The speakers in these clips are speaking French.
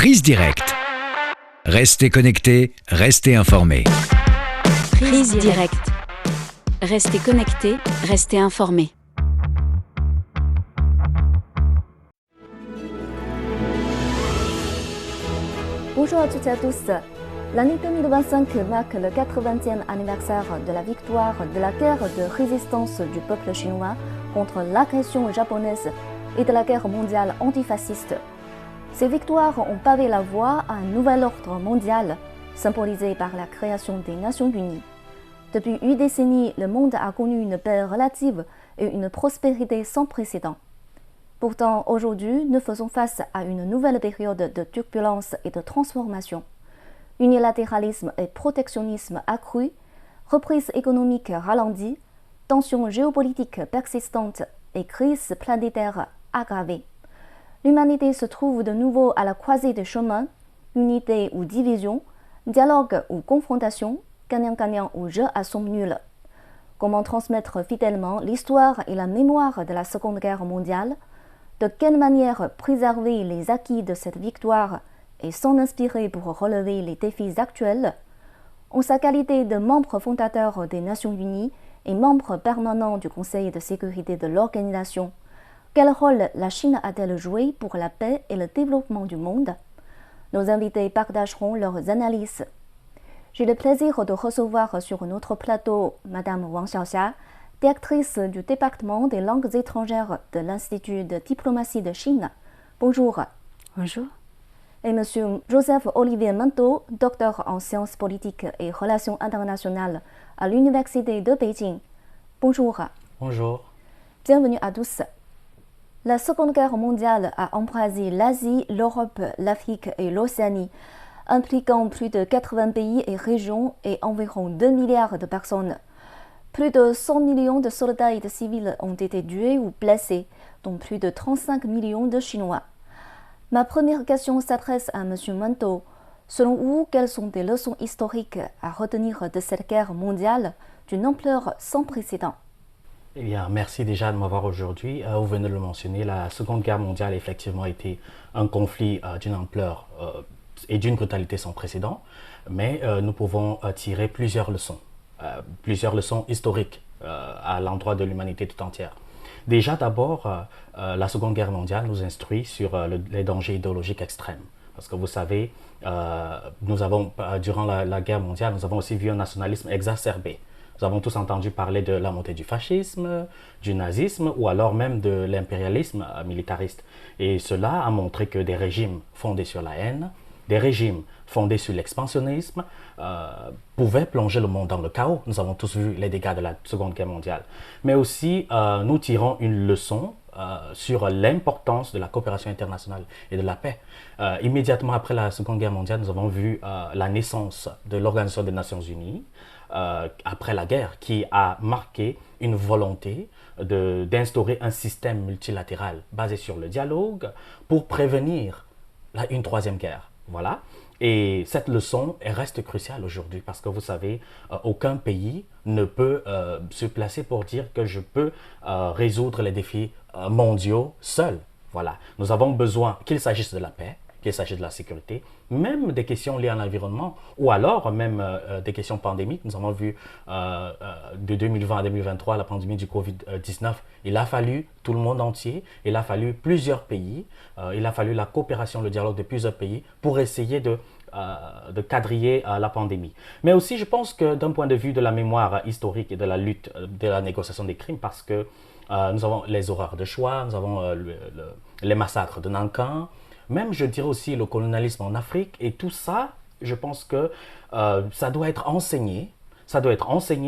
Prise directe. Restez connectés, restez informés. Prise directe. Restez connectés, restez informés. Bonjour à toutes et à tous. L'année 2025 marque le 80e anniversaire de la victoire de la guerre de résistance du peuple chinois contre l'agression japonaise et de la guerre mondiale antifasciste. Ces victoires ont pavé la voie à un nouvel ordre mondial, symbolisé par la création des Nations Unies. Depuis 8 décennies, le monde a connu une paix relative et une prospérité sans précédent. Pourtant, aujourd'hui, nous faisons face à une nouvelle période de turbulence et de transformation. Unilatéralisme et protectionnisme accrus, reprise économique ralentie, tensions géopolitiques persistantes et crise planétaire aggravée. L'humanité se trouve de nouveau à la croisée des chemins, unité ou division, dialogue ou confrontation, gagnant-gagnant ou jeu à somme nulle. Comment transmettre fidèlement l'histoire et la mémoire de la Seconde Guerre mondiale? De quelle manière préserver les acquis de cette victoire et s'en inspirer pour relever les défis actuels? En sa qualité de membre fondateur des Nations Unies et membre permanent du Conseil de sécurité de l'organisation, quel rôle la Chine a-t-elle joué pour la paix et le développement du monde? Nos invités partageront leurs analyses. J'ai le plaisir de recevoir sur notre plateau Madame Wang Xiaoxia, directrice du département des langues étrangères de l'Institut de diplomatie de Chine. Bonjour. Bonjour. Et Monsieur Joseph-Olivier Mento, docteur en sciences politiques et relations internationales à l'Université de Beijing. Bonjour. Bonjour. Bienvenue à tous. La Seconde Guerre mondiale a embrasé l'Asie, l'Europe, l'Afrique et l'Océanie, impliquant plus de 80 pays et régions et environ 2 milliards de personnes. Plus de 100 millions de soldats et de civils ont été tués ou blessés, dont plus de 35 millions de Chinois. Ma première question s'adresse à M. Mento. Selon vous, quelles sont des leçons historiques à retenir de cette guerre mondiale d'une ampleur sans précédent? Eh bien, merci déjà de m'avoir aujourd'hui. Vous venez de le mentionner, la Seconde Guerre mondiale a effectivement été un conflit d'une ampleur et d'une brutalité sans précédent, mais nous pouvons tirer plusieurs leçons historiques à l'endroit de l'humanité tout entière. Déjà, d'abord, la Seconde Guerre mondiale nous instruit sur les dangers idéologiques extrêmes. Parce que vous savez, durant la guerre mondiale, nous avons aussi vu un nationalisme exacerbé. Nous avons tous entendu parler de la montée du fascisme, du nazisme ou alors même de l'impérialisme militariste. Et cela a montré que des régimes fondés sur la haine, des régimes fondés sur l'expansionnisme pouvaient plonger le monde dans le chaos. Nous avons tous vu les dégâts de la Seconde Guerre mondiale. Mais aussi, nous tirons une leçon sur l'importance de la coopération internationale et de la paix. Immédiatement après la Seconde Guerre mondiale, nous avons vu la naissance de l'Organisation des Nations Unies après la guerre, qui a marqué une volonté d'instaurer un système multilatéral basé sur le dialogue pour prévenir une troisième guerre. Voilà. Et cette leçon reste cruciale aujourd'hui parce que vous savez, aucun pays ne peut se placer pour dire que je peux résoudre les défis mondiaux seul. Voilà. Nous avons besoin qu'il s'agisse de la paix, qu'il s'agisse de la sécurité, même des questions liées à l'environnement ou alors même des questions pandémiques. Nous avons vu de 2020 à 2023 la pandémie du Covid-19. Il a fallu tout le monde entier, il a fallu plusieurs pays, il a fallu la coopération, le dialogue de plusieurs pays pour essayer de quadriller la pandémie. Mais aussi, je pense que d'un point de vue de la mémoire historique et de la lutte, de la négociation des crimes, parce que nous avons les horreurs de Shoah, nous avons les massacres de Nankin, même je dirais aussi le colonialisme en Afrique, et tout ça, je pense que ça doit être enseigné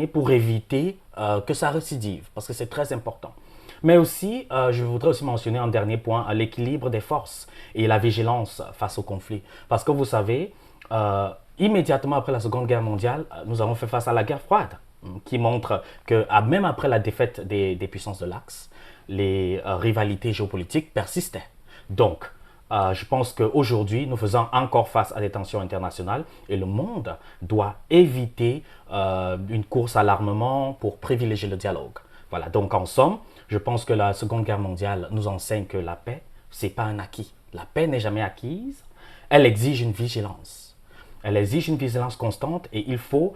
pour éviter que ça récidive, parce que c'est très important. Mais aussi, je voudrais aussi mentionner un dernier point, l'équilibre des forces et la vigilance face au conflit. Parce que vous savez, immédiatement après la Seconde Guerre mondiale, nous avons fait face à la guerre froide, qui montre que même après la défaite des puissances de l'Axe, les rivalités géopolitiques persistaient. Donc, je pense qu'aujourd'hui, nous faisons encore face à des tensions internationales et le monde doit éviter une course à l'armement pour privilégier le dialogue. Voilà, donc en somme, je pense que la Seconde Guerre mondiale nous enseigne que la paix, ce n'est pas un acquis. La paix n'est jamais acquise. elle exige une vigilance. Elle exige une vigilance constante et il faut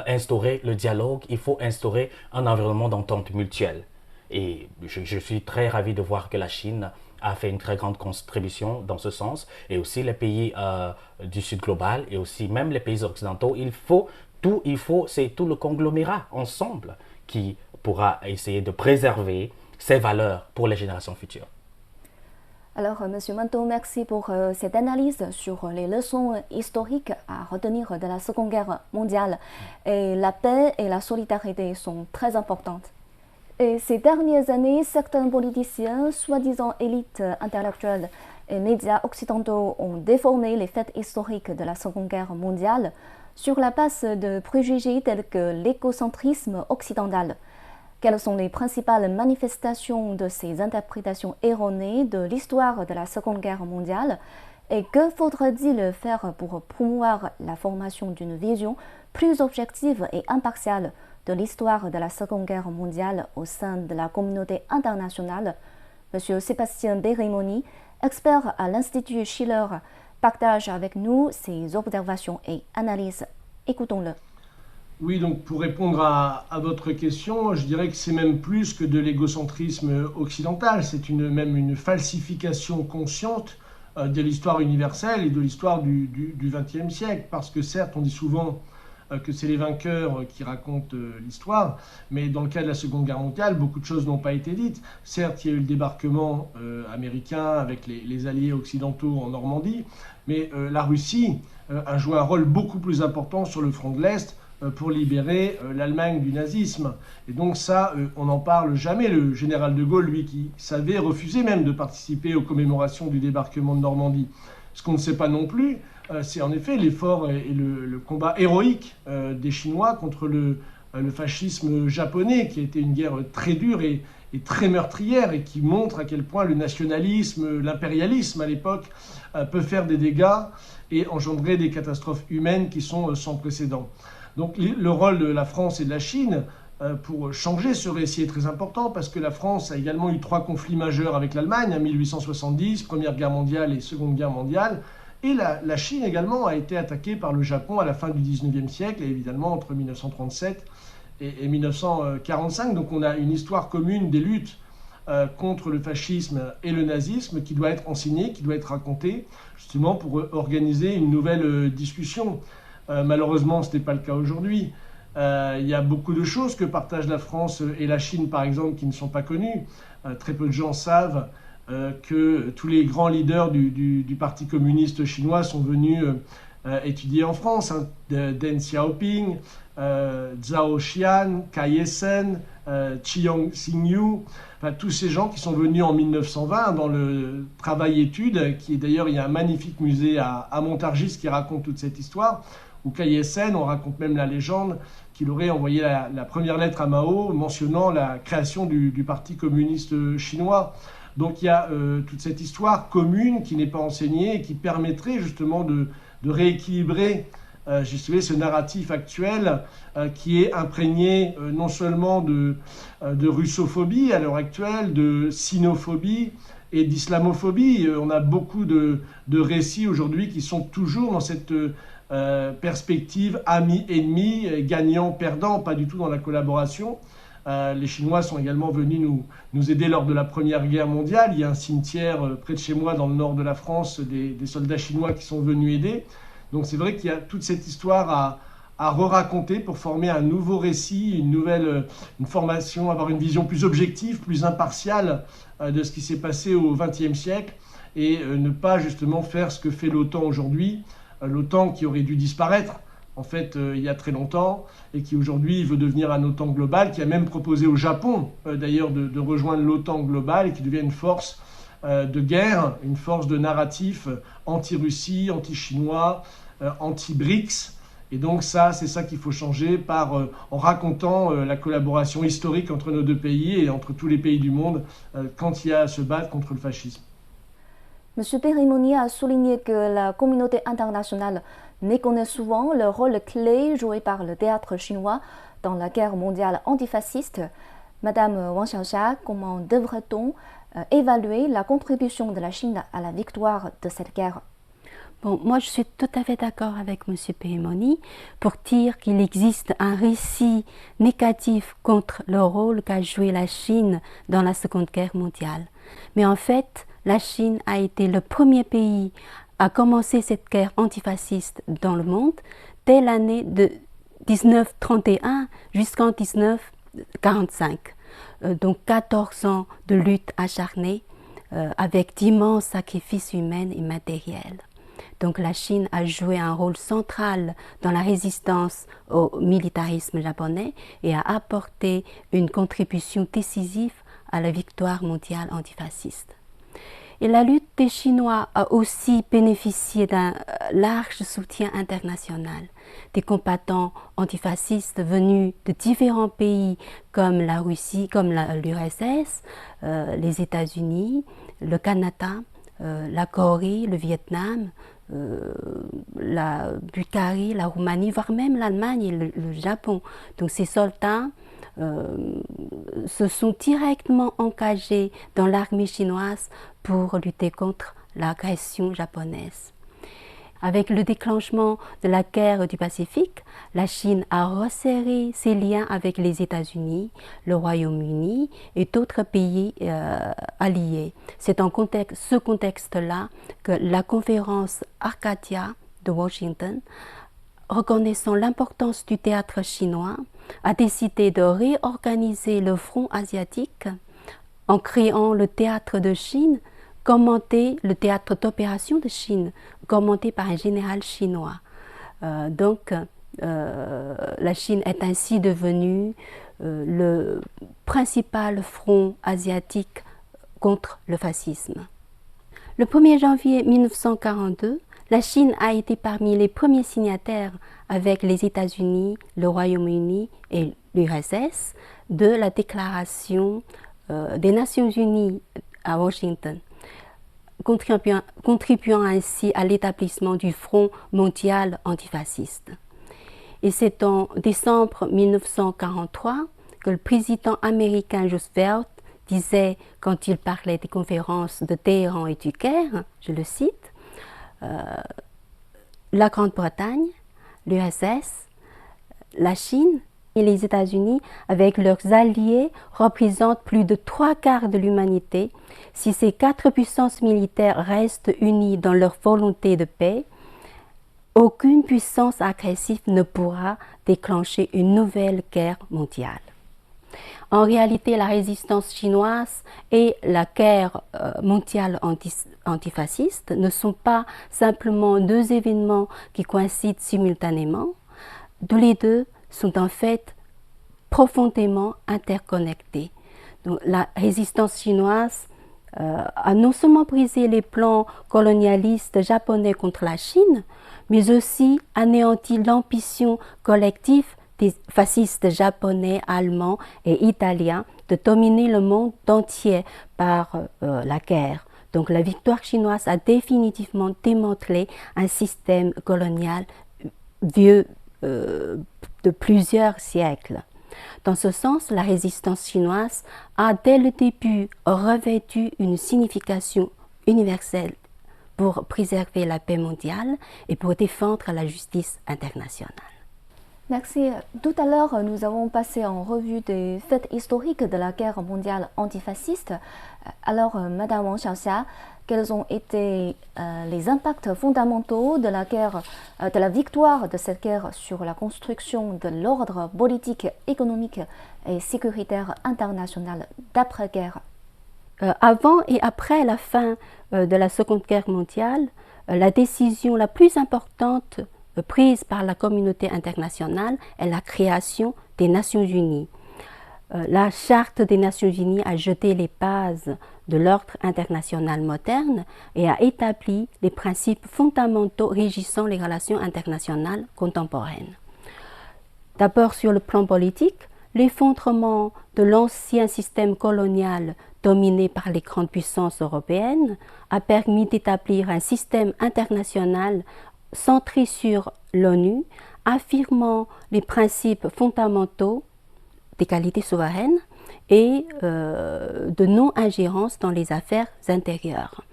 instaurer le dialogue, il faut instaurer un environnement d'entente mutuelle. Et je suis très ravi de voir que la Chine a fait une très grande contribution dans ce sens, et aussi les pays du Sud global, et aussi même les pays occidentaux. C'est tout le conglomérat ensemble qui pourra essayer de préserver ces valeurs pour les générations futures. Alors, Monsieur Manteau, merci pour cette analyse sur les leçons historiques à retenir de la Seconde Guerre mondiale. Et la paix et la solidarité sont très importantes. Et ces dernières années, certains politiciens, soi-disant élites intellectuelles et médias occidentaux, ont déformé les faits historiques de la Seconde Guerre mondiale sur la base de préjugés tels que l'égocentrisme occidental. Quelles sont les principales manifestations de ces interprétations erronées de l'histoire de la Seconde Guerre mondiale et que faudrait-il faire pour promouvoir la formation d'une vision plus objective et impartiale de l'histoire de la Seconde Guerre mondiale au sein de la communauté internationale? Monsieur Sébastien Bérimoni, expert à l'Institut Schiller, partage avec nous ses observations et analyses. Écoutons-le. Oui, donc pour répondre à votre question, je dirais que c'est même plus que de l'égocentrisme occidental, c'est même une falsification consciente de l'histoire universelle et de l'histoire du XXe siècle, parce que certes, on dit souvent que c'est les vainqueurs qui racontent l'histoire, mais dans le cas de la Seconde Guerre mondiale, beaucoup de choses n'ont pas été dites. Certes, il y a eu le débarquement américain avec les alliés occidentaux en Normandie, mais la Russie a joué un rôle beaucoup plus important sur le front de l'Est pour libérer l'Allemagne du nazisme. Et donc ça, on n'en parle jamais. Le général de Gaulle, lui, qui savait refuser même de participer aux commémorations du débarquement de Normandie. Ce qu'on ne sait pas non plus, c'est en effet l'effort et le combat héroïque des Chinois contre le fascisme japonais, qui a été une guerre très dure et très meurtrière, et qui montre à quel point le nationalisme, l'impérialisme à l'époque, peut faire des dégâts et engendrer des catastrophes humaines qui sont sans précédent. Donc le rôle de la France et de la Chine pour changer ce récit est très important, parce que la France a également eu 3 conflits majeurs avec l'Allemagne, en 1870, Première Guerre mondiale et Seconde Guerre mondiale. Et la Chine également a été attaquée par le Japon à la fin du 19e siècle, et évidemment entre 1937 et 1945. Donc on a une histoire commune des luttes contre le fascisme et le nazisme qui doit être enseignée, qui doit être racontée, justement pour organiser une nouvelle discussion. Malheureusement, ce n'est pas le cas aujourd'hui. Il y a beaucoup de choses que partagent la France et la Chine, par exemple, qui ne sont pas connues. Très peu de gens savent que tous les grands leaders du Parti communiste chinois sont venus étudier en France. Deng Xiaoping, Zhao Xian, Cai Hessen, Chiang Xingyu, tous ces gens qui sont venus en 1920 dans le travail-étude, qui d'ailleurs, il y a un magnifique musée à Montargis qui raconte toute cette histoire, où Cai Hessen, on raconte même la légende qu'il aurait envoyé la première lettre à Mao mentionnant la création du Parti communiste chinois. Donc il y a toute cette histoire commune qui n'est pas enseignée et qui permettrait justement de rééquilibrer ce narratif actuel qui est imprégné non seulement de russophobie à l'heure actuelle, de sinophobie et d'islamophobie. On a beaucoup de récits aujourd'hui qui sont toujours dans cette perspective ami-ennemi, gagnant-perdant, pas du tout dans la collaboration. Les Chinois sont également venus nous aider lors de la Première Guerre mondiale. Il y a un cimetière près de chez moi, dans le nord de la France, des soldats chinois qui sont venus aider. Donc c'est vrai qu'il y a toute cette histoire à re-raconter pour former un nouveau récit, une formation, avoir une vision plus objective, plus impartiale de ce qui s'est passé au XXe siècle, et ne pas justement faire ce que fait l'OTAN aujourd'hui, l'OTAN qui aurait dû disparaître en fait il y a très longtemps, et qui aujourd'hui veut devenir un OTAN global, qui a même proposé au Japon d'ailleurs de rejoindre l'OTAN global, et qui devient une force de guerre, une force de narratif anti-Russie, anti-chinois, anti-BRICS. Et donc ça, c'est ça qu'il faut changer en racontant la collaboration historique entre nos deux pays et entre tous les pays du monde quand il y a à se battre contre le fascisme. M. Bérimoni a souligné que la communauté internationale méconnaît souvent le rôle clé joué par le théâtre chinois dans la guerre mondiale antifasciste. Madame Wang Xiaoxia, comment devrait-on évaluer la contribution de la Chine à la victoire de cette guerre? Bon, moi, je suis tout à fait d'accord avec M. Pémoni pour dire qu'il existe un récit négatif contre le rôle qu'a joué la Chine dans la Seconde Guerre mondiale. Mais en fait, la Chine a été le premier pays à commencer cette guerre antifasciste dans le monde dès l'année de 1931 jusqu'en 1945. Donc 14 ans de lutte acharnée avec d'immenses sacrifices humains et matériels. Donc la Chine a joué un rôle central dans la résistance au militarisme japonais et a apporté une contribution décisive à la victoire mondiale antifasciste. Et la lutte des Chinois a aussi bénéficié d'un large soutien international. Des combattants antifascistes venus de différents pays comme la Russie, comme l'URSS, les États-Unis, le Canada, la Corée, le Vietnam, la Bulgarie, la Roumanie, voire même l'Allemagne et le Japon. Donc ces soldats se sont directement engagés dans l'armée chinoise pour lutter contre l'agression japonaise. Avec le déclenchement de la guerre du Pacifique, la Chine a resserré ses liens avec les États-Unis, le Royaume-Uni et d'autres pays alliés. C'est dans ce contexte-là que la conférence Arcadia de Washington, reconnaissant l'importance du théâtre chinois, a décidé de réorganiser le front asiatique en créant le théâtre de Chine, le théâtre d'opération de Chine, commenté par un général chinois. La Chine est ainsi devenue le principal front asiatique contre le fascisme. Le 1er janvier 1942, la Chine a été parmi les premiers signataires avec les États-Unis, le Royaume-Uni et l'URSS de la déclaration des Nations Unies à Washington, contribuant ainsi à l'établissement du Front mondial antifasciste. Et c'est en décembre 1943 que le président américain Roosevelt disait, quand il parlait des conférences de Téhéran et du Caire, je le cite, la Grande-Bretagne, l'URSS, la Chine et les États-Unis, avec leurs alliés, représentent plus de 3/4 de l'humanité. Si ces 4 puissances militaires restent unies dans leur volonté de paix, aucune puissance agressive ne pourra déclencher une nouvelle guerre mondiale. En réalité, la résistance chinoise et la guerre mondiale antifasciste ne sont pas simplement deux événements qui coïncident simultanément. Tous les deux sont en fait profondément interconnectés. Donc, la résistance chinoise a non seulement brisé les plans colonialistes japonais contre la Chine, mais aussi anéanti l'ambition collective des fascistes japonais, allemands et italiens de dominer le monde entier par la guerre. Donc la victoire chinoise a définitivement démantelé un système colonial vieux de plusieurs siècles. Dans ce sens, la résistance chinoise a dès le début revêtu une signification universelle pour préserver la paix mondiale et pour défendre la justice internationale. Merci. Tout à l'heure, nous avons passé en revue des faits historiques de la guerre mondiale antifasciste. Alors, Madame Wang Xiaoxia, quels ont été les impacts fondamentaux de la guerre, de la victoire de cette guerre sur la construction de l'ordre politique, économique et sécuritaire international d'après-guerre? Avant et après la fin de la Seconde Guerre mondiale, la décision la plus importante prise par la communauté internationale est la création des Nations Unies. La Charte des Nations Unies a jeté les bases de l'ordre international moderne et a établi les principes fondamentaux régissant les relations internationales contemporaines. D'abord sur le plan politique, l'effondrement de l'ancien système colonial dominé par les grandes puissances européennes a permis d'établir un système international centré sur l'ONU, affirmant les principes fondamentaux d'égalité souveraine et de non-ingérence dans les affaires intérieures.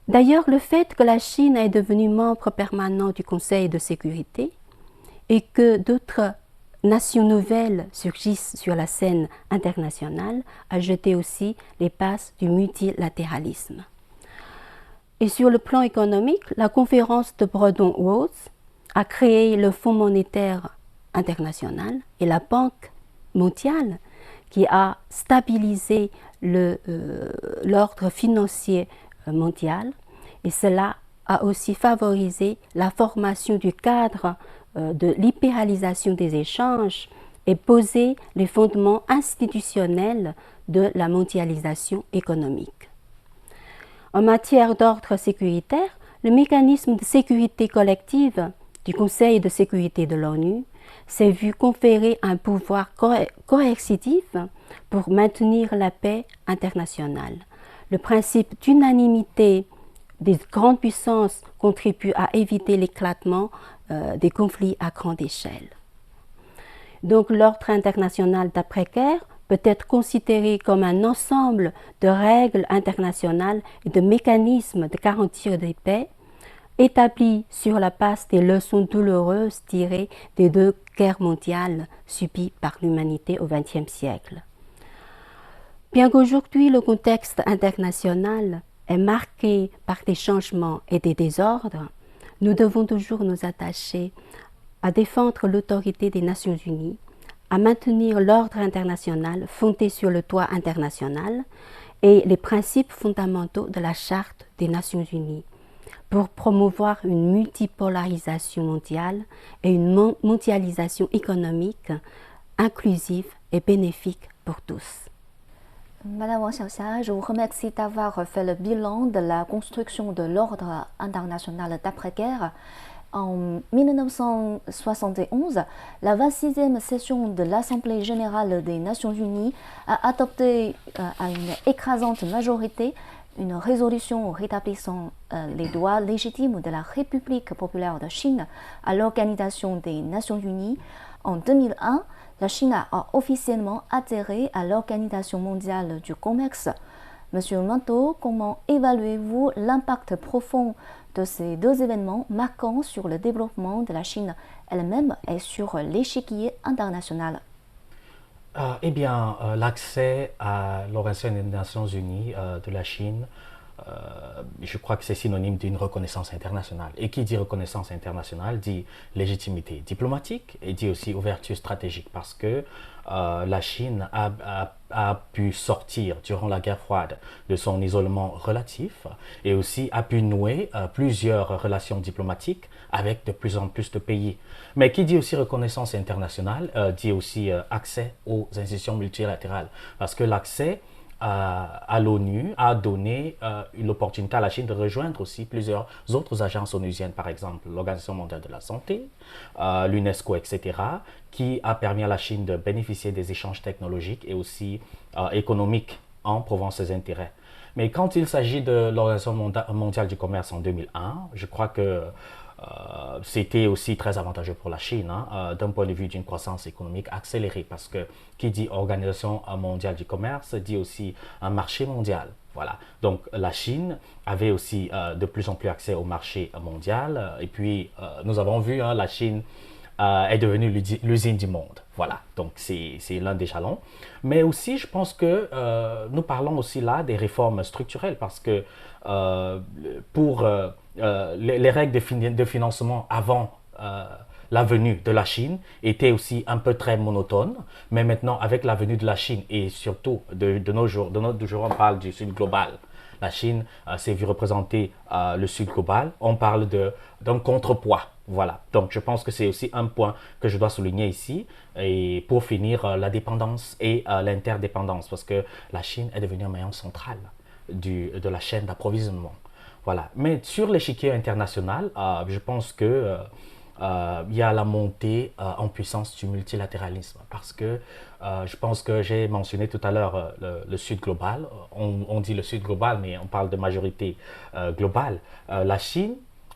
D'ailleurs, le fait que la Chine est devenue membre permanent du Conseil de sécurité et que d'autres nations nouvelles surgissent sur la scène internationale a jeté aussi les bases du multilatéralisme. Et sur le plan économique, la conférence de Bretton Woods a créé le Fonds monétaire international et la Banque mondiale qui a stabilisé l'ordre financier mondial, et cela a aussi favorisé la formation du cadre de libéralisation des échanges et posé les fondements institutionnels de la mondialisation économique. En matière d'ordre sécuritaire, le mécanisme de sécurité collective du Conseil de sécurité de l'ONU s'est vu conférer un pouvoir coercitif pour maintenir la paix internationale. Le principe d'unanimité des grandes puissances contribue à éviter l'éclatement des conflits à grande échelle. Donc l'ordre international d'après-guerre peut être considéré comme un ensemble de règles internationales et de mécanismes de garantie des paix établis sur la base des leçons douloureuses tirées des 2 guerres mondiales subies par l'humanité au XXe siècle. Bien qu'aujourd'hui le contexte international est marqué par des changements et des désordres, nous devons toujours nous attacher à défendre l'autorité des Nations Unies, à maintenir l'ordre international fondé sur le droit international et les principes fondamentaux de la Charte des Nations Unies, pour promouvoir une multipolarisation mondiale et une mondialisation économique inclusive et bénéfique pour tous. Madame Wang Xiaoxia, je vous remercie d'avoir fait le bilan de la construction de l'ordre international d'après-guerre. En 1971, la 26e session de l'Assemblée générale des Nations Unies a adopté à une écrasante majorité une résolution rétablissant les droits légitimes de la République populaire de Chine à l'Organisation des Nations Unies. En 2001, la Chine a officiellement adhéré à l'Organisation mondiale du commerce. Monsieur Manteau, comment évaluez-vous l'impact profond de ces 2 événements marquants sur le développement de la Chine elle-même et sur l'échiquier international? Eh bien, l'accès à l'Organisation des Nations Unies de la Chine, je crois que c'est synonyme d'une reconnaissance internationale. Et qui dit reconnaissance internationale dit légitimité diplomatique et dit aussi ouverture stratégique, parce que la Chine a pu sortir durant la guerre froide de son isolement relatif et aussi a pu nouer plusieurs relations diplomatiques avec de plus en plus de pays. Mais qui dit aussi reconnaissance internationale dit aussi accès aux institutions multilatérales, parce que l'accès à l'ONU a donné l'opportunité à la Chine de rejoindre aussi plusieurs autres agences onusiennes, par exemple l'Organisation mondiale de la santé, l'UNESCO, etc., qui a permis à la Chine de bénéficier des échanges technologiques et aussi économiques en prouvant ses intérêts. Mais quand il s'agit de l'Organisation mondiale du commerce en 2001, je crois que c'était aussi très avantageux pour la Chine, d'un point de vue d'une croissance économique accélérée, parce que qui dit Organisation mondiale du commerce dit aussi un marché mondial. Voilà. Donc la Chine avait aussi de plus en plus accès au marché mondial, et puis nous avons vu la Chine est devenue l'usine du monde. Voilà, donc c'est l'un des jalons. Mais aussi, je pense que nous parlons aussi là des réformes structurelles, parce que pour les règles de financement avant la venue de la Chine étaient aussi un peu très monotones, mais maintenant avec la venue de la Chine et surtout de nos jours, on parle du Sud global. La Chine s'est vue représenter le Sud global, on parle d'un contrepoids. Voilà, donc je pense que c'est aussi un point que je dois souligner ici, et pour finir, la dépendance et l'interdépendance, parce que la Chine est devenue un maillon central de la chaîne d'approvisionnement. Voilà. Mais sur l'échiquier international, je pense que il y a la montée en puissance du multilatéralisme, parce que je pense que j'ai mentionné tout à l'heure le Sud global. On dit le Sud global, mais on parle de majorité globale. La Chine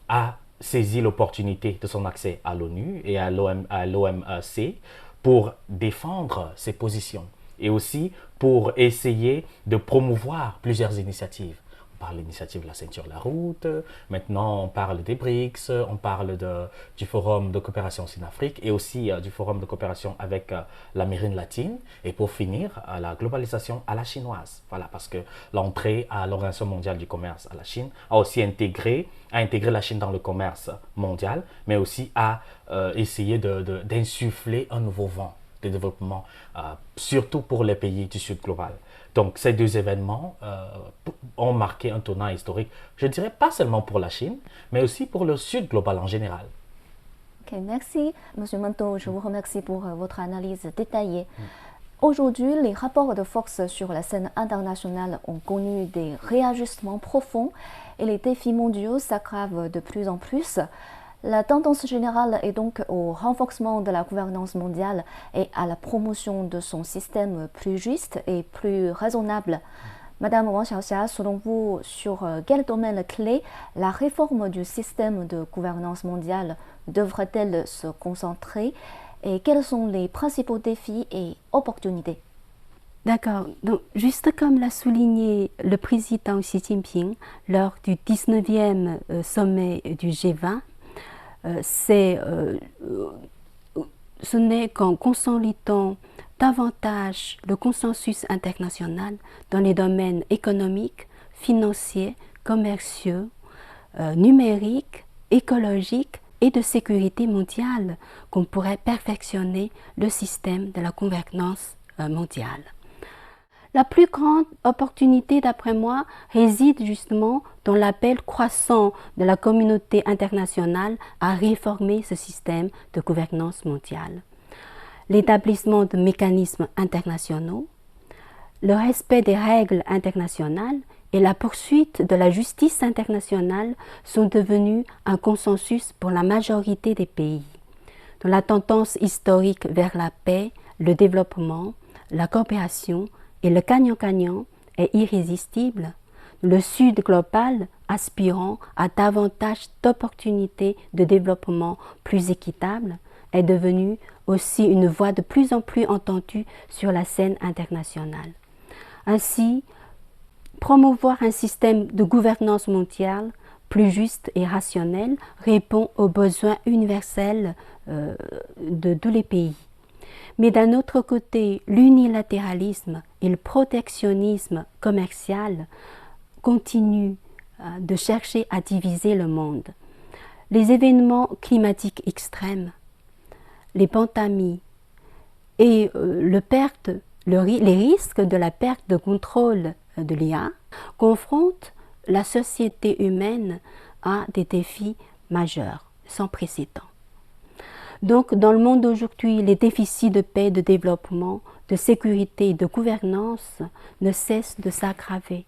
a saisi l'opportunité de son accès à l'ONU et à l'OMC pour défendre ses positions et aussi pour essayer de promouvoir plusieurs initiatives. par l'initiative de la ceinture de la route. Maintenant, on parle des BRICS, on parle du Forum de coopération Sine-Afrique et aussi du Forum de coopération avec l'Amérique latine. Et pour finir, la globalisation à la chinoise. Voilà, parce que l'entrée à l'Organisation mondiale du commerce à la Chine a aussi intégré la Chine dans le commerce mondial, mais aussi a essayé d'insuffler un nouveau vent de développement, surtout pour les pays du Sud global. Donc, ces deux événements ont marqué un tournant historique, je dirais pas seulement pour la Chine, mais aussi pour le Sud global en général. Ok, merci, Monsieur Manteau. Je vous remercie pour votre analyse détaillée. Aujourd'hui, les rapports de force sur la scène internationale ont connu des réajustements profonds et les défis mondiaux s'aggravent de plus en plus. La tendance générale est donc au renforcement de la gouvernance mondiale et à la promotion de son système plus juste et plus raisonnable. Madame Wang Xiaoxia, selon vous, sur quel domaine clé la réforme du système de gouvernance mondiale devrait-elle se concentrer et quels sont les principaux défis et opportunités? D'accord. Donc, juste comme l'a souligné le président Xi Jinping lors du 19e sommet du G20, ce n'est qu'en consolidant davantage le consensus international dans les domaines économiques, financiers, commerciaux, numériques, écologiques et de sécurité mondiale qu'on pourrait perfectionner le système de la gouvernance mondiale. La plus grande opportunité, d'après moi, réside justement dans l'appel croissant de la communauté internationale à réformer ce système de gouvernance mondiale. L'établissement de mécanismes internationaux, le respect des règles internationales et la poursuite de la justice internationale sont devenus un consensus pour la majorité des pays. Dans la tendance historique vers la paix, le développement, la coopération et le gagnant-gagnant est irrésistible. Le Sud global, aspirant à davantage d'opportunités de développement plus équitables, est devenu aussi une voix de plus en plus entendue sur la scène internationale. Ainsi, promouvoir un système de gouvernance mondiale plus juste et rationnel répond aux besoins universels de tous les pays. Mais d'un autre côté, l'unilatéralisme et le protectionnisme commercial continuent de chercher à diviser le monde. Les événements climatiques extrêmes, les pandémies et les risques de la perte de contrôle de l'IA confrontent la société humaine à des défis majeurs, sans précédent. Donc, dans le monde d'aujourd'hui, les déficits de paix, de développement, de sécurité et de gouvernance ne cessent de s'aggraver.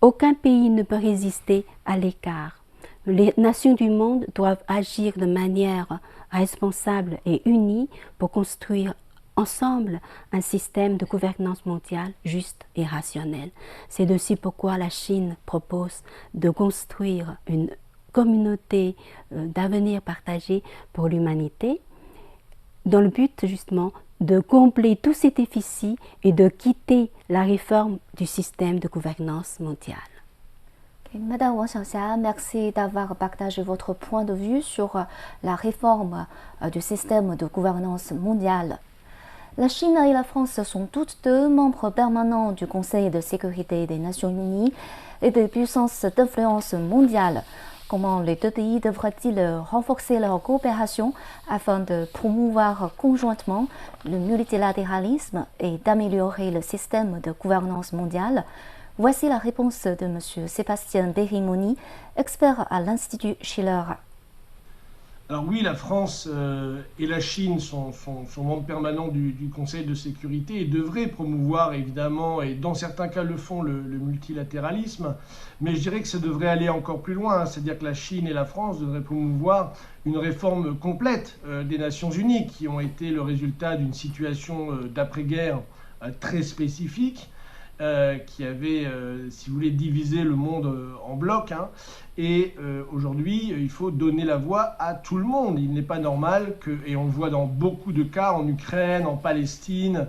Aucun pays ne peut résister à l'écart. Les nations du monde doivent agir de manière responsable et unie pour construire ensemble un système de gouvernance mondiale juste et rationnel. C'est aussi pourquoi la Chine propose de construire une communauté d'avenir partagé pour l'humanité, dans le but justement de combler tous ces déficits et de quitter la réforme du système de gouvernance mondiale. Madame Wang Xiaoxia, merci d'avoir partagé votre point de vue sur la réforme du système de gouvernance mondiale. La Chine et la France sont toutes deux membres permanents du Conseil de sécurité des Nations Unies et des puissances d'influence mondiale. Comment les deux pays devraient-ils renforcer leur coopération afin de promouvoir conjointement le multilatéralisme et d'améliorer le système de gouvernance mondiale? Voici la réponse de M. Sébastien Derimoni, expert à l'Institut Schiller. Alors oui, la France et la Chine sont membres permanents du Conseil de sécurité et devraient promouvoir évidemment, et dans certains cas le font, le multilatéralisme. Mais je dirais que ça devrait aller encore plus loin, c'est-à-dire que la Chine et la France devraient promouvoir une réforme complète des Nations Unies qui ont été le résultat d'une situation d'après-guerre très spécifique. Qui avait, si vous voulez, divisé le monde en blocs. Et aujourd'hui, il faut donner la voix à tout le monde. Il n'est pas normal que, et on le voit dans beaucoup de cas, en Ukraine, en Palestine,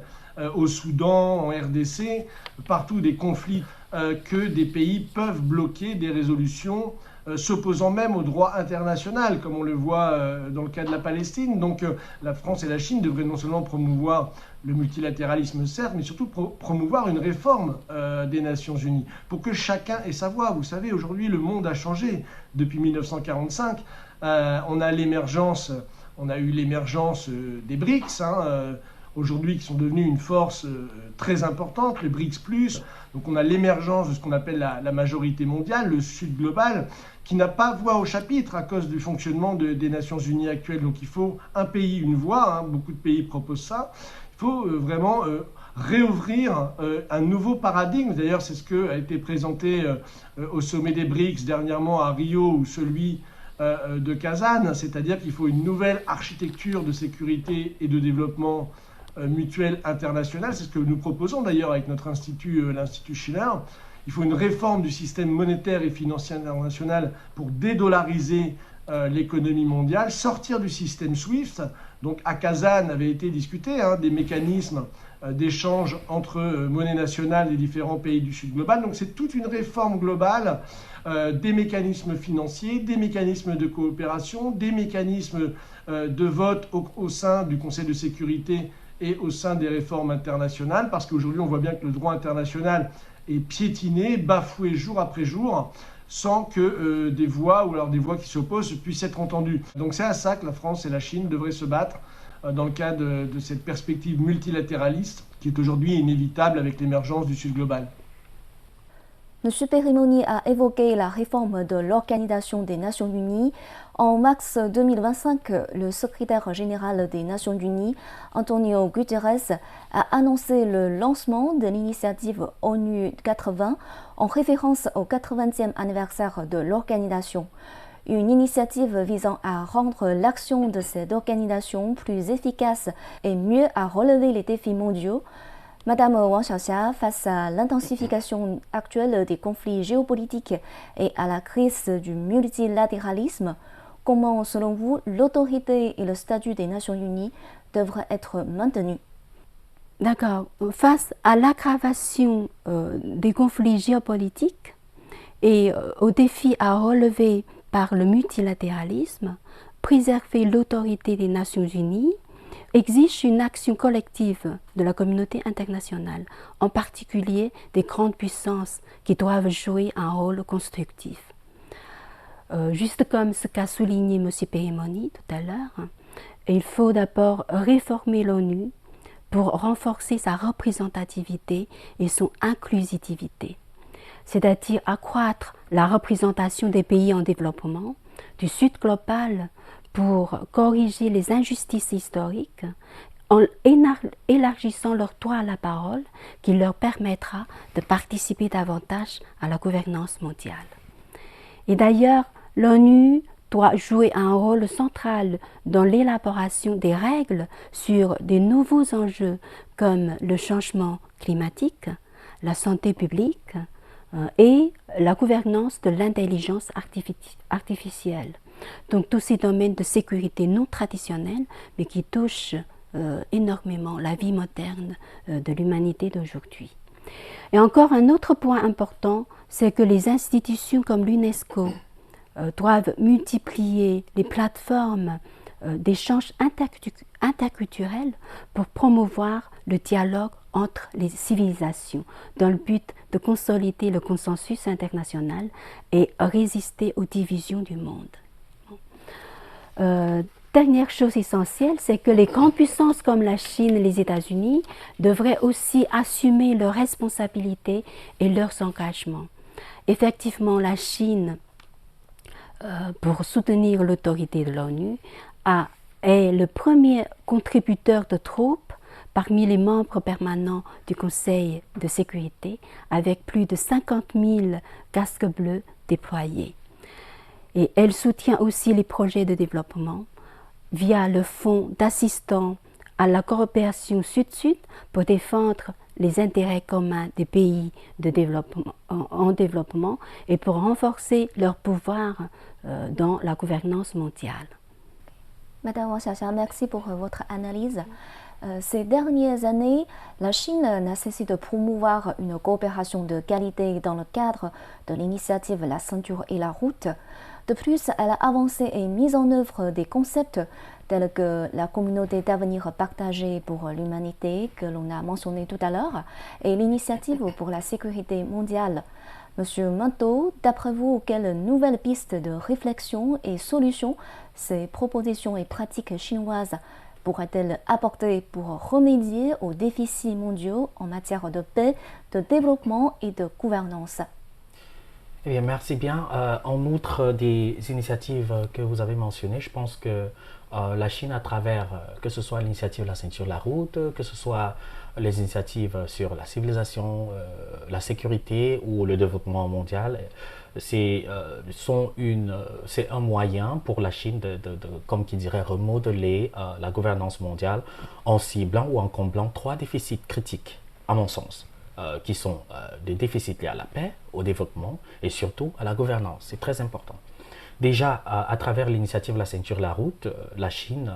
au Soudan, en RDC, partout des conflits que des pays peuvent bloquer des résolutions s'opposant même au droit international, comme on le voit dans le cas de la Palestine. Donc la France et la Chine devraient non seulement promouvoir le multilatéralisme, certes, mais surtout promouvoir une réforme des Nations Unies, pour que chacun ait sa voix. Vous savez, aujourd'hui, le monde a changé depuis 1945. On a eu l'émergence des BRICS, aujourd'hui qui sont devenus une force très importante, le BRICS+. Donc on a l'émergence de ce qu'on appelle la majorité mondiale, le Sud global, qui n'a pas voix au chapitre à cause du fonctionnement des Nations Unies actuelles. Donc il faut un pays, une voix, beaucoup de pays proposent ça. Il faut vraiment réouvrir un nouveau paradigme. D'ailleurs, c'est ce qui a été présenté au sommet des BRICS dernièrement à Rio, ou celui de Kazan, c'est-à-dire qu'il faut une nouvelle architecture de sécurité et de développement mutuel international. C'est ce que nous proposons d'ailleurs avec notre institut, l'Institut Schiller. Il faut une réforme du système monétaire et financier international pour dédollariser l'économie mondiale, sortir du système SWIFT. Donc à Kazan avait été discuté des mécanismes d'échange entre monnaies nationales des différents pays du Sud global. Donc c'est toute une réforme globale des mécanismes financiers, des mécanismes de coopération, des mécanismes de vote au sein du Conseil de sécurité et au sein des réformes internationales, parce qu'aujourd'hui on voit bien que le droit international est piétiné, bafoué jour après jour, sans que des voix, ou alors des voix qui s'opposent, puissent être entendues. Donc c'est à ça que la France et la Chine devraient se battre dans le cadre de cette perspective multilatéraliste qui est aujourd'hui inévitable avec l'émergence du Sud global. M. Perimoni a évoqué la réforme de l'Organisation des Nations Unies. En mars 2025, le secrétaire général des Nations Unies, Antonio Guterres, a annoncé le lancement de l'initiative ONU 80 en référence au 80e anniversaire de l'organisation. Une initiative visant à rendre l'action de cette organisation plus efficace et mieux à relever les défis mondiaux. Madame Wang Xiaoxia, face à l'intensification actuelle des conflits géopolitiques et à la crise du multilatéralisme, comment, selon vous, l'autorité et le statut des Nations Unies devraient être maintenus? D'accord. Face à l'aggravation des conflits géopolitiques et aux défis à relever par le multilatéralisme, préserver l'autorité des Nations Unies exige une action collective de la communauté internationale, en particulier des grandes puissances qui doivent jouer un rôle constructif. Juste comme ce qu'a souligné M. Perimoni tout à l'heure, il faut d'abord réformer l'ONU pour renforcer sa représentativité et son inclusivité, c'est-à-dire accroître la représentation des pays en développement, du Sud global, pour corriger les injustices historiques en élargissant leur droit à la parole qui leur permettra de participer davantage à la gouvernance mondiale. Et d'ailleurs, l'ONU doit jouer un rôle central dans l'élaboration des règles sur des nouveaux enjeux comme le changement climatique, la santé publique et la gouvernance de l'intelligence artificielle. Donc tous ces domaines de sécurité non traditionnels, mais qui touchent énormément la vie moderne de l'humanité d'aujourd'hui. Et encore un autre point important, c'est que les institutions comme l'UNESCO doivent multiplier les plateformes d'échanges interculturels pour promouvoir le dialogue entre les civilisations dans le but de consolider le consensus international et résister aux divisions du monde. Dernière chose essentielle, c'est que les grandes puissances comme la Chine et les États-Unis devraient aussi assumer leurs responsabilités et leurs engagements. Effectivement, la Chine, pour soutenir l'autorité de l'ONU, est le premier contributeur de troupes parmi les membres permanents du Conseil de sécurité, avec plus de 50 000 casques bleus déployés. Et elle soutient aussi les projets de développement via le Fonds d'assistance à la coopération Sud-Sud pour défendre les intérêts communs des pays en développement et pour renforcer leur pouvoir dans la gouvernance mondiale. Madame Wang Xiaoxia, merci pour votre analyse. Ces dernières années, la Chine n'a cessé de promouvoir une coopération de qualité dans le cadre de l'initiative La ceinture et la route. De plus, elle a avancé et mis en œuvre des concepts tels que la communauté d'avenir partagée pour l'humanité que l'on a mentionné tout à l'heure et l'initiative pour la sécurité mondiale. Monsieur Manteau, d'après vous, quelles nouvelles pistes de réflexion et solutions ces propositions et pratiques chinoises pourraient-elles apporter pour remédier aux déficits mondiaux en matière de paix, de développement et de gouvernance? Eh bien, merci bien. En outre des initiatives que vous avez mentionnées, je pense que la Chine, à travers, que ce soit l'initiative La ceinture, la route, que ce soit les initiatives sur la civilisation, la sécurité ou le développement mondial, c'est un moyen pour la Chine comme qui dirait, remodeler la gouvernance mondiale en ciblant ou en comblant 3 déficits critiques, à mon sens. Qui sont des déficits liés à la paix, au développement et surtout à la gouvernance. C'est très important. Déjà, à travers l'initiative La ceinture, la route, la Chine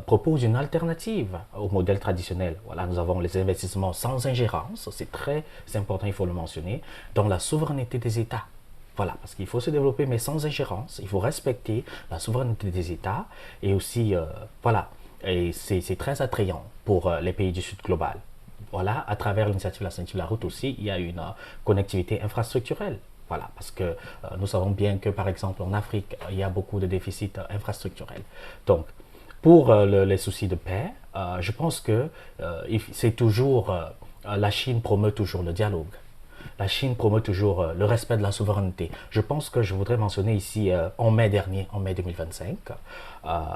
propose une alternative au modèle traditionnel. Voilà, nous avons les investissements sans ingérence, c'est très important, il faut le mentionner, dans la souveraineté des États. Voilà, parce qu'il faut se développer, mais sans ingérence. Il faut respecter la souveraineté des États et aussi, voilà, et c'est très attrayant pour les pays du Sud global. Voilà, à travers l'initiative La ceinture, la route aussi, il y a une connectivité infrastructurelle. Voilà, parce que nous savons bien que, par exemple, en Afrique, il y a beaucoup de déficits infrastructurels. Donc, pour les soucis de paix, je pense que c'est toujours, la Chine promeut toujours le dialogue. La Chine promeut toujours le respect de la souveraineté. Je pense que je voudrais mentionner ici, en mai dernier, en mai 2025,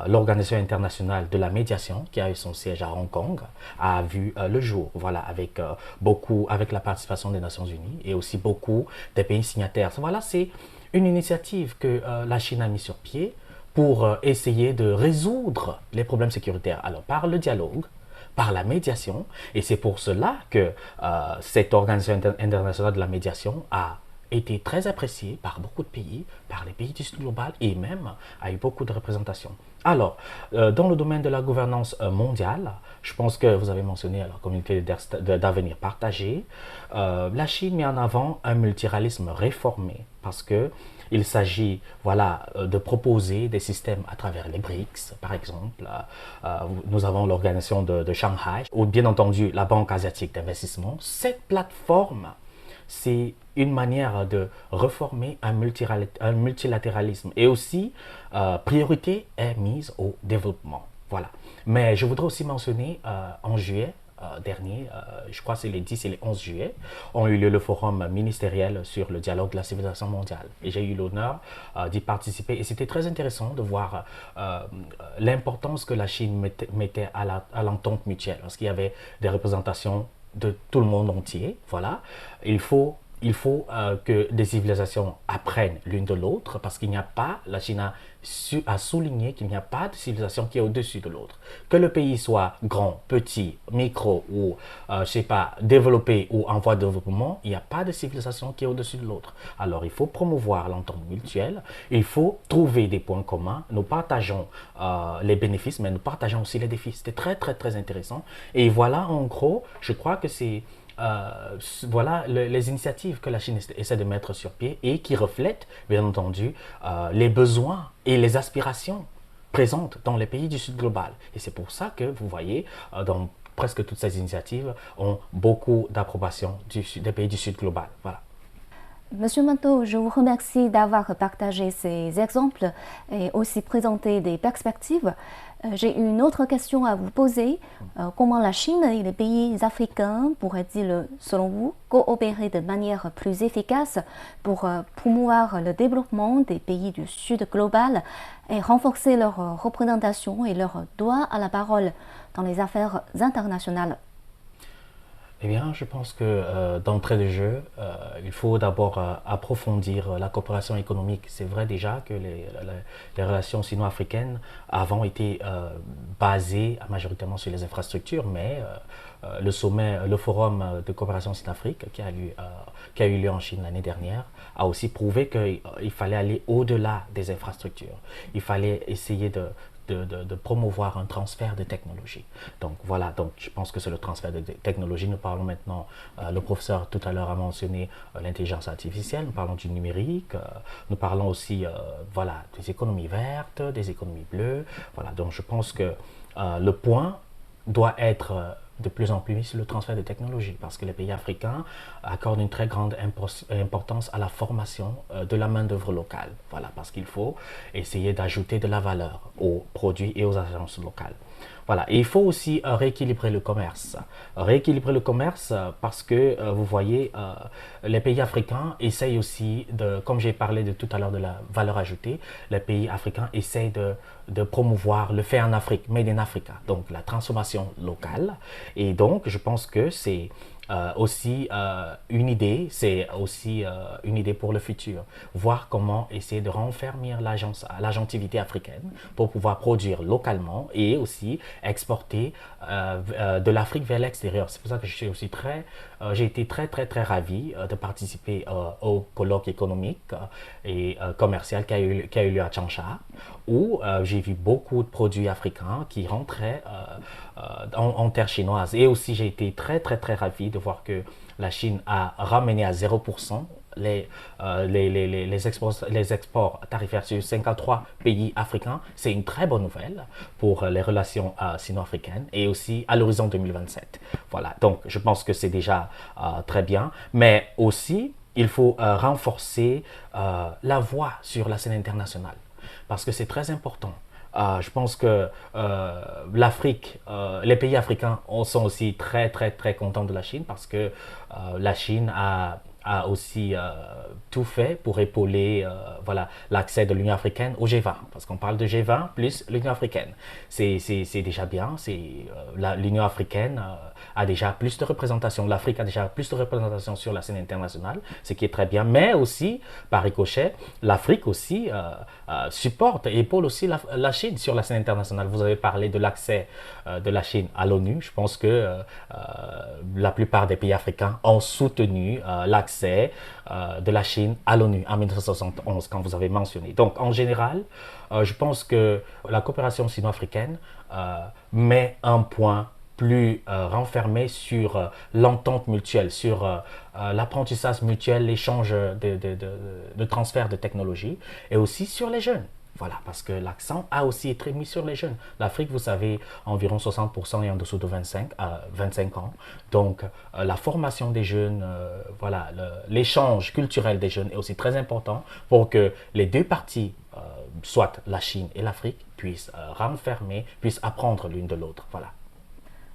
l'Organisation internationale de la médiation, qui a eu son siège à Hong Kong, a vu le jour, voilà, avec la participation des Nations Unies et aussi beaucoup des pays signataires. Voilà, c'est une initiative que la Chine a mise sur pied pour essayer de résoudre les problèmes sécuritaires. Alors, par le dialogue, par la médiation, et c'est pour cela que cette organisation internationale de la médiation a été très appréciée par beaucoup de pays, par les pays du Sud global et même a eu beaucoup de représentation. Alors, dans le domaine de la gouvernance mondiale, je pense que vous avez mentionné la communauté d'avenir partagé. La Chine met en avant un multilatéralisme réformé parce que il s'agit, voilà, de proposer des systèmes à travers les BRICS, par exemple. Nous avons l'organisation de Shanghai, ou bien entendu la Banque asiatique d'investissement. Cette plateforme, c'est une manière de reformer un multilatéralisme. Et aussi, priorité est mise au développement. Voilà. Mais je voudrais aussi mentionner en juillet, dernier, je crois que c'est les 10 et les 11 juillet, ont eu lieu le forum ministériel sur le dialogue de la civilisation mondiale. Et j'ai eu l'honneur d'y participer. Et c'était très intéressant de voir l'importance que la Chine mettait à l'entente mutuelle. Parce qu'il y avait des représentations de tout le monde entier. Voilà. Il faut que des civilisations apprennent l'une de l'autre parce qu'il n'y a pas, la Chine a souligné qu'il n'y a pas de civilisation qui est au-dessus de l'autre. Que le pays soit grand, petit, micro ou, je sais pas, développé ou en voie de développement, il n'y a pas de civilisation qui est au-dessus de l'autre. Alors il faut promouvoir l'entente mutuelle, il faut trouver des points communs. Nous partageons les bénéfices, mais nous partageons aussi les défis. C'était très très très intéressant. Et voilà, en gros, je crois que c'est voilà les initiatives que la Chine essaie de mettre sur pied et qui reflètent, bien entendu, les besoins et les aspirations présentes dans les pays du Sud global. Et c'est pour ça que vous voyez, dans presque toutes ces initiatives, ont beaucoup d'approbation des pays du Sud global. Voilà. Monsieur Manteau, je vous remercie d'avoir partagé ces exemples et aussi présenté des perspectives. J'ai une autre question à vous poser. Comment la Chine et les pays africains pourraient-ils, selon vous, coopérer de manière plus efficace pour promouvoir le développement des pays du Sud global et renforcer leur représentation et leur droit à la parole dans les affaires internationales? Eh bien, je pense que d'entrée de jeu, il faut d'abord approfondir la coopération économique. C'est vrai déjà que les relations sino-africaines avant étaient basées majoritairement sur les infrastructures, mais le forum de coopération Sine-Afrique qui a eu lieu en Chine l'année dernière a aussi prouvé qu'il fallait aller au-delà des infrastructures. Il fallait essayer de de promouvoir un transfert de technologie. Donc voilà, donc je pense que c'est le transfert de technologie. Nous parlons maintenant, le professeur tout à l'heure a mentionné l'intelligence artificielle, nous parlons du numérique, nous parlons aussi voilà, des économies vertes, des économies bleues. Voilà, donc je pense que le point doit être de plus en plus mis sur le transfert de technologie parce que les pays africains accordent une très grande importance à la formation de la main-d'œuvre locale. Voilà, parce qu'il faut essayer d'ajouter de la valeur aux produits et aux agences locales. Voilà, et il faut aussi rééquilibrer le commerce. Rééquilibrer le commerce parce que vous voyez, les pays africains essayent aussi de, comme j'ai parlé de tout à l'heure de la valeur ajoutée, les pays africains essayent de promouvoir le fait en Afrique, made in Africa, donc la transformation locale. Et donc, je pense que c'est aussi une idée, c'est aussi une idée pour le futur. Voir comment essayer de renfermir l'agentivité africaine pour pouvoir produire localement et aussi exporter de l'Afrique vers l'extérieur. C'est pour ça que j'ai été très ravi de participer au colloque économique et commercial qui a eu lieu à Changsha, où j'ai vu beaucoup de produits africains qui rentraient en terre chinoise. Et aussi, j'ai été très ravi de voir que la Chine a ramené à 0% les exports tarifaires sur 53 pays africains. C'est une très bonne nouvelle pour les relations sino-africaines et aussi à l'horizon 2027. Voilà, donc je pense que c'est déjà très bien. Mais aussi, il faut renforcer la voix sur la scène internationale parce que c'est très important. Je pense que l'Afrique, les pays africains sont aussi très contents de la Chine parce que la Chine a aussi tout fait pour épauler voilà, l'accès de l'Union africaine au G20. Parce qu'on parle de G20 plus l'Union africaine. C'est déjà bien. L'Union africaine a déjà plus de représentation. L'Afrique a déjà plus de représentation sur la scène internationale, ce qui est très bien. Mais aussi, par ricochet, l'Afrique aussi supporte et épaule aussi la Chine sur la scène internationale. Vous avez parlé de l'accès de la Chine à l'ONU. Je pense que la plupart des pays africains ont soutenu l'accès de la Chine à l'ONU en 1971, quand vous avez mentionné. Donc, en général, je pense que la coopération sino-africaine met un point plus renfermé sur l'entente mutuelle, sur l'apprentissage mutuel, l'échange de transfert de technologie et aussi sur les jeunes. Voilà, parce que l'accent a aussi été mis sur les jeunes. L'Afrique, vous savez, environ 60% est en dessous de 25 ans. Donc, la formation des jeunes, voilà, l'échange culturel des jeunes est aussi très important pour que les deux parties, soit la Chine et l'Afrique, puissent renfermer, puissent apprendre l'une de l'autre. Voilà.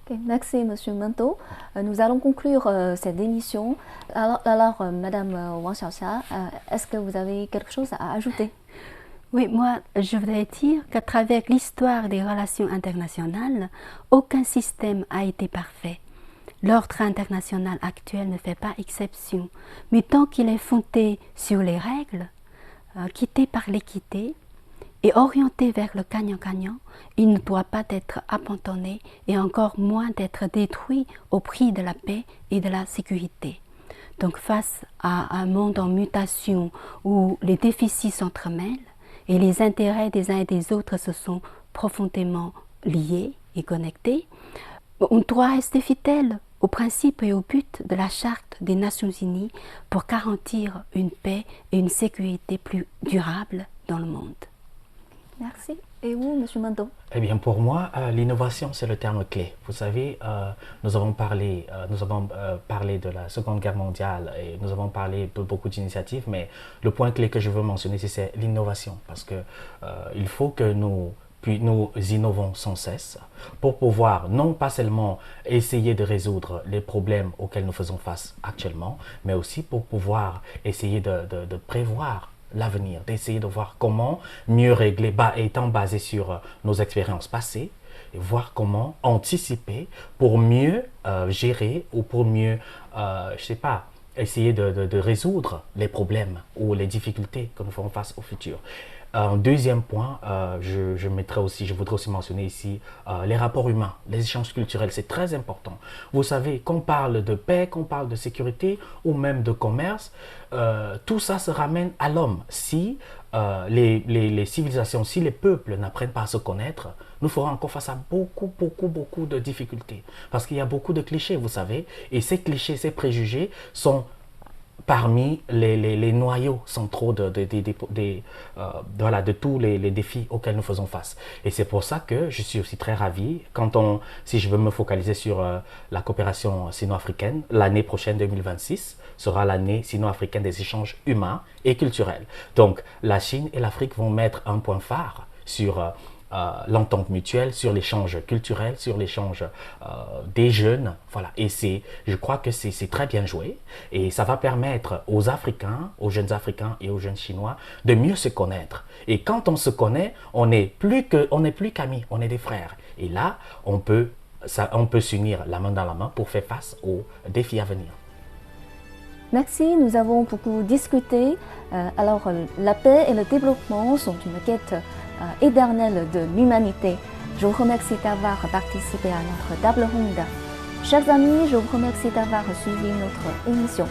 Okay, merci, Monsieur Mento. Nous allons conclure cette émission. Alors Madame Wang Xiaoxia, est-ce que vous avez quelque chose à ajouter? Oui, moi, je voudrais dire qu'à travers l'histoire des relations internationales, aucun système a été parfait. L'ordre international actuel ne fait pas exception, mais tant qu'il est fondé sur les règles, guidé par l'équité et orienté vers le gagnant-gagnant, il ne pourra pas être abandonné et encore moins d'être détruit au prix de la paix et de la sécurité. Donc face à un monde en mutation où les déficits s'entremêlent, et les intérêts des uns et des autres se sont profondément liés et connectés, on doit rester fidèle aux principes et au but de la Charte des Nations Unies pour garantir une paix et une sécurité plus durables dans le monde. Merci. Et vous, Monsieur Mento? Eh bien, pour moi, l'innovation, c'est le terme clé. Vous savez, nous avons parlé de la Seconde Guerre mondiale et nous avons parlé de beaucoup d'initiatives, mais le point clé que je veux mentionner, c'est l'innovation. Parce que il faut que nous innovons sans cesse pour pouvoir non pas seulement essayer de résoudre les problèmes auxquels nous faisons face actuellement, mais aussi pour pouvoir essayer de prévoir l'avenir, d'essayer de voir comment mieux régler, étant basé sur nos expériences passées, et voir comment anticiper pour mieux gérer ou pour mieux, je sais pas, essayer de résoudre les problèmes ou les difficultés que nous ferons face au futur. Un deuxième point, je voudrais aussi mentionner ici les rapports humains, les échanges culturels, c'est très important. Vous savez, qu'on parle de paix, qu'on parle de sécurité ou même de commerce, tout ça se ramène à l'homme. Si les civilisations, si les peuples n'apprennent pas à se connaître, nous ferons encore face à beaucoup de difficultés. Parce qu'il y a beaucoup de clichés, vous savez, et ces clichés, ces préjugés sont parmi les noyaux centraux de tous les défis auxquels nous faisons face. Et c'est pour ça que je suis aussi très ravi, si je veux me focaliser sur la coopération sino-africaine, l'année prochaine 2026 sera l'année sino-africaine des échanges humains et culturels. Donc la Chine et l'Afrique vont mettre un point phare sur l'entente mutuelle, sur l'échange culturel, sur l'échange des jeunes. Voilà. Et je crois que c'est très bien joué. Et ça va permettre aux Africains, aux jeunes Africains et aux jeunes Chinois de mieux se connaître. Et quand on se connaît, on n'est plus qu'amis, on est des frères. Et là, on peut s'unir la main dans la main pour faire face aux défis à venir. Merci, nous avons beaucoup discuté. Alors, la paix et le développement sont une quête éternelle de l'humanité. Je vous remercie d'avoir participé à notre table ronde. Chers amis, je vous remercie d'avoir suivi notre émission.